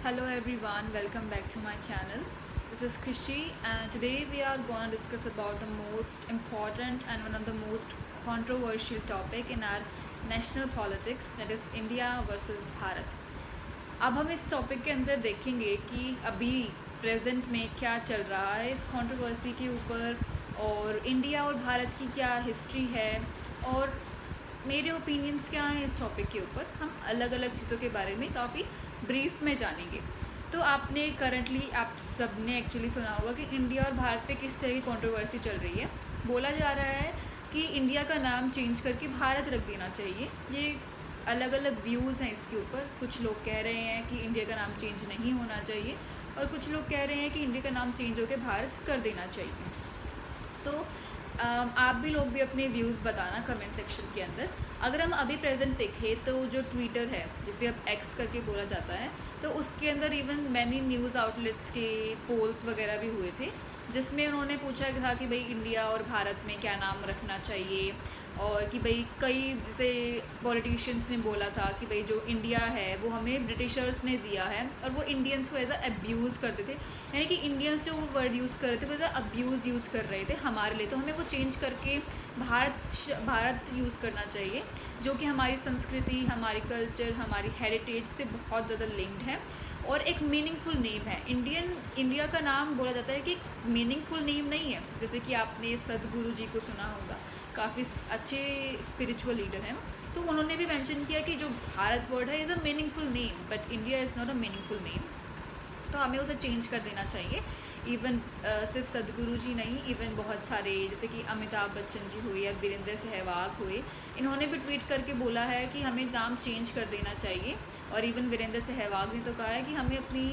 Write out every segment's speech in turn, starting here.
Hello everyone, welcome back to my channel. This is Krishi and today we are going to discuss about the most important and one of the most controversial topic in our national politics, that is India versus Bharat. अब हम इस topic के अंदर देखेंगे कि अभी present में क्या चल रहा है इस कंट्रोवर्सी के ऊपर और इंडिया और भारत की क्या हिस्ट्री है और मेरे ओपिनियंस क्या हैं इस टॉपिक के ऊपर. हम अलग अलग चीज़ों के बारे में काफ़ी ब्रीफ में जानेंगे. तो आपने करंटली आप सब ने एक्चुअली सुना होगा कि इंडिया और भारत पे किस तरह की कंट्रोवर्सी चल रही है. बोला जा रहा है कि इंडिया का नाम चेंज करके भारत रख देना चाहिए. ये अलग अलग व्यूज़ हैं इसके ऊपर. कुछ लोग कह रहे हैं कि इंडिया का नाम चेंज नहीं होना चाहिए और कुछ लोग कह रहे हैं कि इंडिया का नाम चेंज होकर भारत कर देना चाहिए. तो आप भी लोग भी अपने व्यूज़ बताना कमेंट सेक्शन के अंदर. अगर हम अभी प्रेजेंट देखें तो जो ट्विटर है जिसे अब एक्स करके बोला जाता है, तो उसके अंदर इवन मैनी न्यूज़ आउटलेट्स के पोल्स वगैरह भी हुए थे जिसमें उन्होंने पूछा था कि भाई इंडिया और भारत में क्या नाम रखना चाहिए और कि भाई कई जैसे पॉलिटिशियंस ने बोला था कि भाई जो इंडिया है वो हमें ब्रिटिशर्स ने दिया है और वो इंडियंस को एज अ अब्यूज़ करते थे. यानी कि इंडियंस जो वो वर्ड यूज़ कर रहे थे वो एज अ अब्यूज़ यूज़ कर रहे थे हमारे लिए. तो हमें वो चेंज करके भारत यूज़ करना चाहिए जो कि हमारी संस्कृति, हमारी कल्चर, हमारी हेरिटेज से बहुत ज़्यादा लिंक्ड है और एक मीनिंगफुल नेम है. इंडिया का नाम बोला जाता है कि मीनिंगफुल नेम नहीं है. जैसे कि आपने सदगुरु जी को सुना होगा, काफ़ी अच्छे स्पिरिचुअल लीडर हैं. तो उन्होंने भी मेंशन किया कि जो भारत वर्ड है is a meaningful name but India is not a meaningful name. तो हमें उसे चेंज कर देना चाहिए. इवन सिर्फ सदगुरु जी नहीं, इवन बहुत सारे जैसे कि अमिताभ बच्चन जी हुए या वीरेंद्र सहवाग हुए, इन्होंने भी ट्वीट करके बोला है कि हमें नाम चेंज कर देना चाहिए. और इवन वीरेंद्र सहवाग ने तो कहा है कि हमें अपनी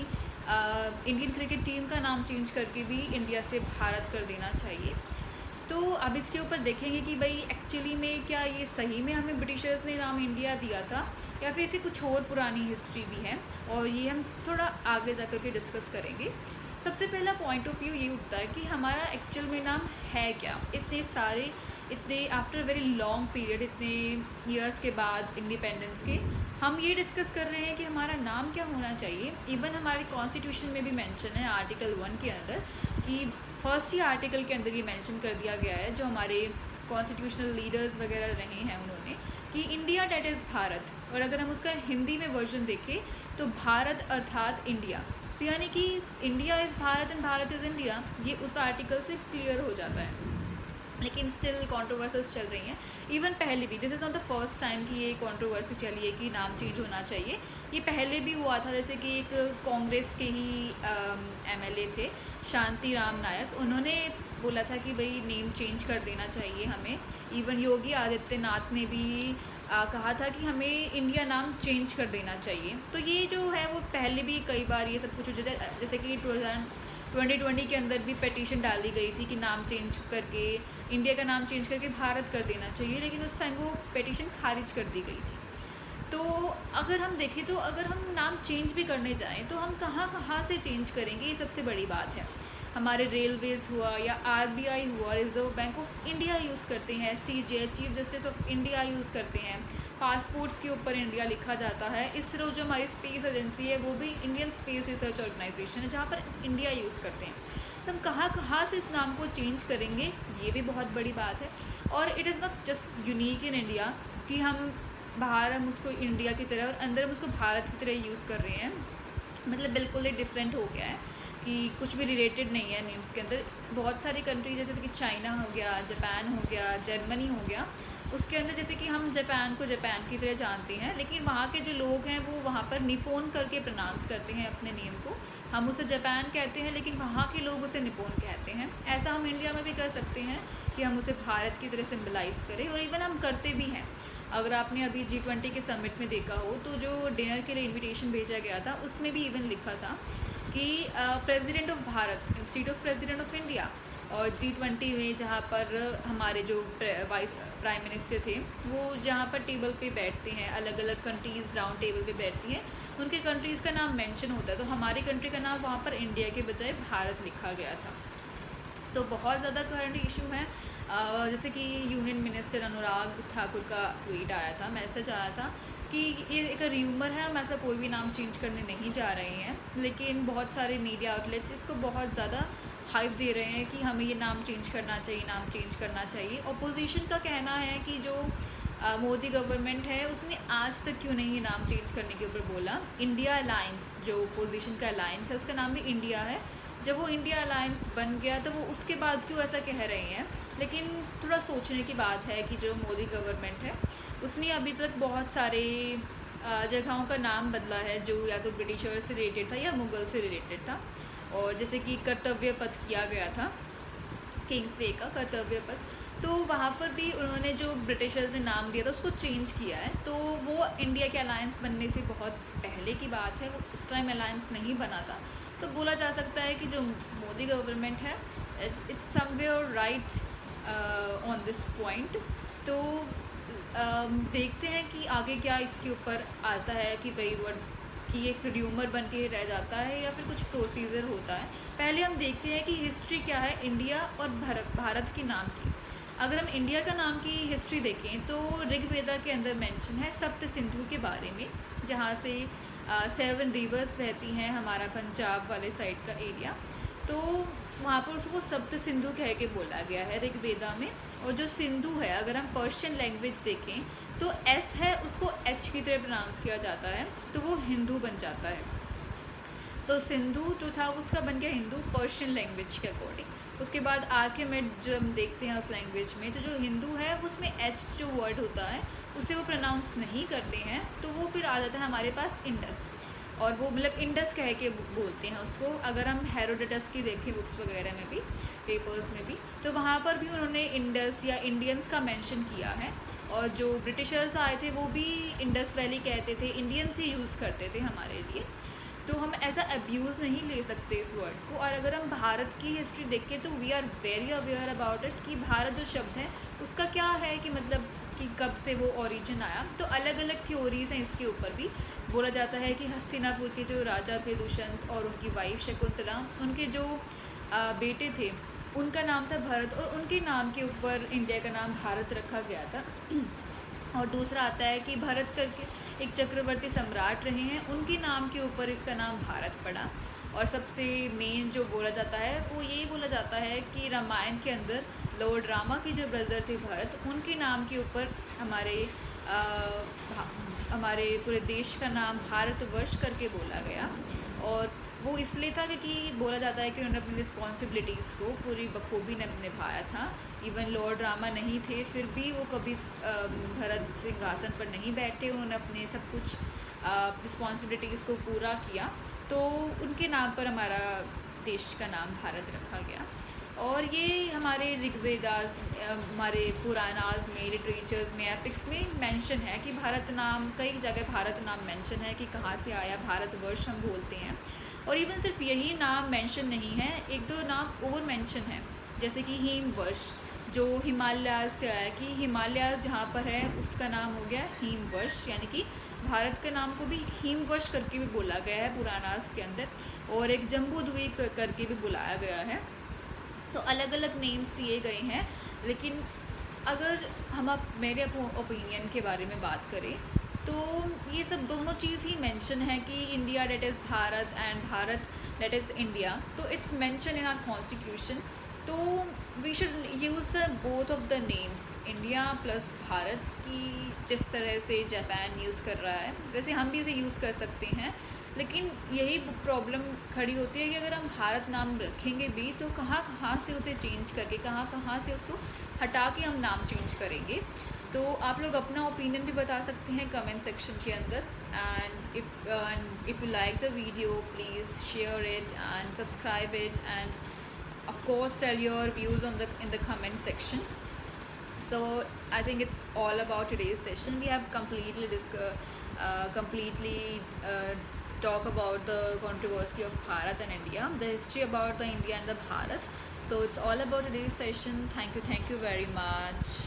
इंडियन क्रिकेट टीम का नाम चेंज करके भी इंडिया से भारत कर देना चाहिए. तो अब इसके ऊपर देखेंगे कि भाई एक्चुअली में क्या ये सही में हमें ब्रिटिशर्स ने नाम इंडिया दिया था या फिर इसे कुछ और पुरानी हिस्ट्री भी है, और ये हम थोड़ा आगे जा कर के डिस्कस करेंगे. सबसे पहला पॉइंट ऑफ व्यू ये उठता है कि हमारा एक्चुअल में नाम है क्या. इतने आफ्टर वेरी लॉन्ग पीरियड, इतने ईयर्स के बाद इंडिपेंडेंस के, हम ये डिस्कस कर रहे हैं कि हमारा नाम क्या होना चाहिए. इवन हमारे कॉन्स्टिट्यूशन में भी मेंशन है आर्टिकल 1 के अंदर कि फर्स्ट ही आर्टिकल के अंदर ये मेंशन कर दिया गया है जो हमारे कॉन्स्टिट्यूशनल लीडर्स वगैरह रहे हैं उन्होंने, कि इंडिया डेट इज़ भारत. और अगर हम उसका हिंदी में वर्जन देखें तो भारत अर्थात इंडिया. तो यानी कि India is Bharat and Bharat is India, ये उस आर्टिकल से क्लियर हो जाता है. लेकिन स्टिल कंट्रोवर्सीज चल रही हैं. इवन पहले भी, this is not the first time कि ये कंट्रोवर्सी चली है कि नाम चेंज होना चाहिए. ये पहले भी हुआ था. जैसे कि एक कांग्रेस के ही एमएलए थे शांति राम नायक, उन्होंने बोला था कि भाई नेम चेंज कर देना चाहिए हमें. इवन योगी आदित्यनाथ ने भी कहा था कि हमें इंडिया नाम चेंज कर देना चाहिए. तो ये जो है वो पहले भी कई बार ये सब कुछ हो जाता है. जैसे कि 2020 के अंदर भी पिटीशन डाली गई थी कि नाम चेंज करके, इंडिया का नाम चेंज करके भारत कर देना चाहिए, लेकिन उस टाइम वो पिटीशन खारिज कर दी गई थी. तो अगर हम देखें तो अगर हम नाम चेंज भी करने जाएं तो हम कहाँ कहाँ से चेंज करेंगे, ये सबसे बड़ी बात है. हमारे रेलवेज़ हुआ या आरबीआई हुआ, Reserve Bank of India use करते हैं, CJ chief justice of India use करते हैं, पासपोर्ट्स के ऊपर इंडिया लिखा जाता है. इसरो जो हमारी स्पेस एजेंसी है वो भी इंडियन स्पेस रिसर्च ऑर्गेनाइजेशन है जहाँ पर इंडिया यूज़ करते हैं. तो हम कहाँ कहाँ से इस नाम को चेंज करेंगे, ये भी बहुत बड़ी बात है. और it is not just unique in India कि हम बाहर हम उसको इंडिया की तरह और अंदर हम उसको भारत की तरह यूज़ कर रहे हैं. मतलब बिल्कुल ही डिफरेंट हो गया है कि कुछ भी रिलेटेड नहीं है नेम्स के अंदर. बहुत सारी कंट्री जैसे कि चाइना हो गया, जापान हो गया, जर्मनी हो गया, उसके अंदर जैसे कि हम जापान को जापान की तरह जानते हैं, लेकिन वहाँ के जो लोग हैं वो वहाँ पर निपोन करके प्रोनाउंस करते हैं अपने नेम को. हम उसे जापान कहते हैं लेकिन वहाँ के लोग उसे निपोन कहते हैं. ऐसा हम इंडिया में भी कर सकते हैं कि हम उसे भारत की तरह सिम्बलाइज़ करें, और इवन हम करते भी हैं. अगर आपने अभी G20 के समिट में देखा हो तो जो डिनर के लिए इन्विटेशन भेजा गया था उसमें भी इवन लिखा था कि president of Bharat instead of president of India. और G20 में जहाँ पर हमारे जो वाइस प्राइम मिनिस्टर थे वो जहाँ पर टेबल पे बैठते हैं, अलग अलग कंट्रीज़ राउंड टेबल पे बैठती हैं, उनके कंट्रीज़ का नाम मेंशन होता है. तो हमारी कंट्री का नाम वहाँ पर इंडिया के बजाय भारत लिखा गया था. तो बहुत ज़्यादा करंट इशू है. जैसे कि यूनियन मिनिस्टर अनुराग ठाकुर का ट्वीट आया था, मैसेज आया था कि ये एक र्यूमर है, हम ऐसा कोई भी नाम चेंज करने नहीं जा रहे हैं, लेकिन बहुत सारे मीडिया आउटलेट्स इसको बहुत ज़्यादा हाइप दे रहे हैं कि हमें ये नाम चेंज करना चाहिए, नाम चेंज करना चाहिए। अपोजिशन का कहना है कि जो मोदी गवर्नमेंट है उसने आज तक क्यों नहीं नाम चेंज करने के ऊपर बोला। इंडिया अलायंस, जो अपोजिशन का अलायंस है, उसका नाम भी इंडिया है। जब वो इंडिया अलायंस बन गया तो वो उसके बाद क्यों ऐसा कह रहे हैं। लेकिन थोड़ा सोचने की बात है कि जो मोदी गवर्नमेंट है उसने अभी तक बहुत सारे जगहों का नाम बदला है, जो या तो ब्रिटिशर से रिलेटेड था या मुग़ल से रिलेटेड था। और जैसे कि कर्तव्य पथ किया गया था, किंग्स वे का कर्तव्य पथ, तो वहाँ पर भी उन्होंने जो ब्रिटिशर्स ने नाम दिया था उसको चेंज किया है। तो वो इंडिया के अलायंस बनने से बहुत पहले की बात है, वो उस टाइम अलायंस नहीं बना था। तो बोला जा सकता है कि जो मोदी गवर्नमेंट है it's somewhere right on this point. तो देखते हैं कि आगे क्या इसके ऊपर आता है कि भाई कि एक र्यूमर बन के रह जाता है या फिर कुछ प्रोसीजर होता है। पहले हम देखते हैं कि हिस्ट्री क्या है इंडिया और भारत के नाम की। अगर हम इंडिया का नाम की हिस्ट्री देखें तो ऋग्वेदा के अंदर मेंशन है सप्त सिंधु के बारे में, जहाँ से 7 रिवर्स बहती हैं, हमारा पंजाब वाले साइड का एरिया। तो वहाँ पर उसको सप्त सिंधु कह के बोला गया है ऋग्वेदा में। और जो सिंधु है, अगर हम पर्शियन लैंग्वेज देखें तो एस है उसको एच की तरह प्रोनाउंस किया जाता है, तो वो हिंदू बन जाता है। तो सिंधु जो था उसका बन गया हिंदू पर्शियन लैंग्वेज के अकॉर्डिंग। उसके बाद आर्किमेड जो हम देखते हैं उस लैंग्वेज में, तो जो हिंदू है उसमें एच जो वर्ड होता है उसे वो प्रोनाउंस नहीं करते हैं, तो वो फिर आ जाता है हमारे पास इंडस। और वो मतलब इंडस कह के बोलते हैं उसको। अगर हम हेरोडोटस की देखें बुक्स वगैरह में भी, पेपर्स में भी, तो वहाँ पर भी उन्होंने इंडस या इंडियंस का मेंशन किया है। और जो ब्रिटिशर्स आए थे वो भी इंडस वैली कहते थे, इंडियंस ही यूज़ करते थे हमारे लिए। तो हम ऐसा अब्यूज़ नहीं ले सकते इस वर्ड को। और अगर हम भारत की हिस्ट्री देखें तो we are very aware about it कि भारत जो शब्द है उसका क्या है, कि मतलब कि कब से वो ओरिजिन आया। तो अलग अलग थ्योरीज़ हैं इसके ऊपर भी। बोला जाता है कि हस्तिनापुर के जो राजा थे दुष्यंत और उनकी वाइफ शकुंतला, उनके जो बेटे थे उनका नाम था भरत, और उनके नाम के ऊपर इंडिया का नाम भारत रखा गया था। और दूसरा आता है कि भरत करके एक चक्रवर्ती सम्राट रहे हैं, उनके नाम के ऊपर इसका नाम भारत पड़ा। और सबसे मेन जो बोला जाता है वो यही बोला जाता है कि रामायण के अंदर लॉर्ड रामा के जो ब्रदर थे भरत, उनके नाम के ऊपर हमारे पूरे देश का नाम भारतवर्ष करके बोला गया। और वो इसलिए था क्योंकि बोला जाता है कि उन्होंने अपनी रिस्पॉन्सिबिलिटीज़ को पूरी बखूबी निभाया था। इवन लॉर्ड रामा नहीं थे फिर भी वो कभी भरत सिंहासन पर नहीं बैठे, उन्होंने अपने सब कुछ रिस्पॉन्सिबिलिटीज़ को पूरा किया। तो उनके नाम पर हमारा देश का नाम भारत रखा गया। और ये हमारे ऋग्वेदास, हमारे पुराणास में, लिटरेचर्स में, एपिक्स में मेंशन है कि भारत नाम, कई जगह भारत नाम मेंशन है कि कहाँ से आया, भारतवर्ष हम बोलते हैं। और इवन सिर्फ यही नाम मेंशन नहीं है, एक दो नाम और मेंशन है, जैसे कि हिमवर्ष जो हिमालयाज से आया, कि हिमालयाज जहाँ पर है उसका नाम हो गया हिमवर्ष, यानी कि भारत के नाम को भी हिमवर्ष करके भी बोला गया है पुराणास के अंदर। और एक जम्बू द्वीप करके भी बुलाया गया है। तो अलग अलग नेम्स दिए गए हैं। लेकिन अगर हम मेरे ओपिनियन के बारे में बात करें तो ये सब दोनों चीज़ ही मेंशन है कि India that is Bharat and Bharat that is India. तो it's mention in our constitution. तो we should use the both of the names, India plus Bharat, की जिस तरह से जापान यूज़ कर रहा है वैसे हम भी इसे यूज़ कर सकते हैं। लेकिन यही प्रॉब्लम खड़ी होती है कि अगर हम भारत नाम रखेंगे भी तो कहाँ कहाँ से उसे चेंज करके, कहाँ कहाँ से उसको हटा के हम नाम चेंज करेंगे। तो आप लोग अपना ओपिनियन भी बता सकते हैं कमेंट सेक्शन के अंदर। And if you like the video please share it and subscribe it and of course tell your views on in the comment section. So I think it's all about today's session. We have completely talk about the controversy of Bharat and India, the history about the India and the Bharat. So it's all about today's session. Thank you very much.